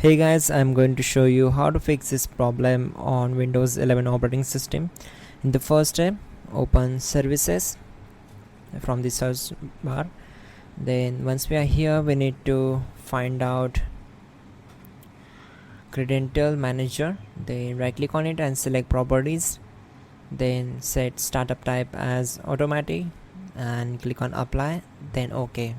Hey guys, I'm going to show you how to fix this problem on Windows 11 operating system. In the first step, open services from the search bar. Then once we are here, we need to find out credential manager. Then right click on it and select properties. Then set startup type as automatic and click on apply, then OK.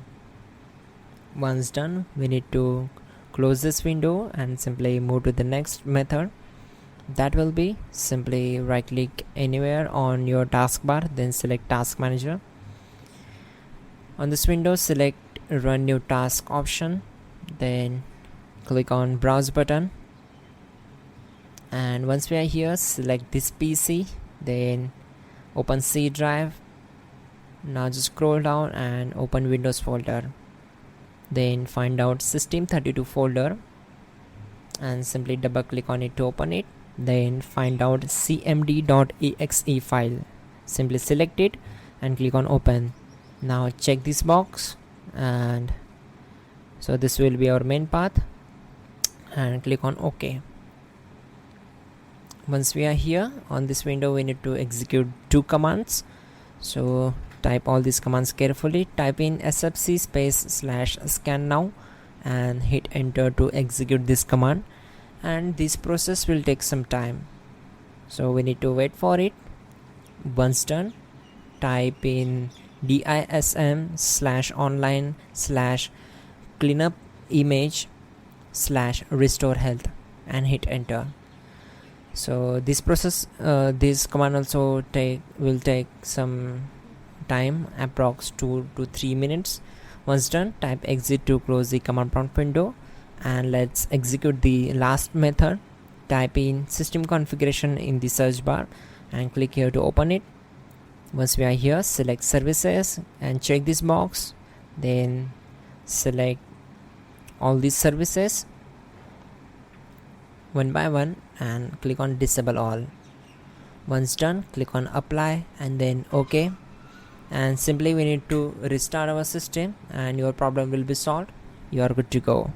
Once done, we need to close this window and simply move to the next method. That will be simply right click anywhere on your taskbar, then select task manager. On this window, select run new task option, then click on browse button, and once we are here, select this PC, then open C drive. Now just scroll down and open Windows folder, then find out system32 folder and simply double click on it to open it. Then find out cmd.exe file, simply select it and click on open. Now check this box, and so this will be our main path, and click on OK. Once we are here on this window, we need to execute two commands. So type all these commands carefully. Type in sfc /scan now and hit enter to execute this command, and this process will take some time, so we need to wait for it. Once done, type in dism/online/cleanup image/restore health and hit enter. So this process, this command also will take some time, approx 2 to 3 minutes. Once done, type exit to close the command prompt window, and let's execute the last method. Type in system configuration in the search bar and click here to open it. Once we are here, select services and check this box, then select all these services one by one and click on disable all. Once done, click on apply and then OK, and simply we need to restart our system and your problem will be solved. You are good to go.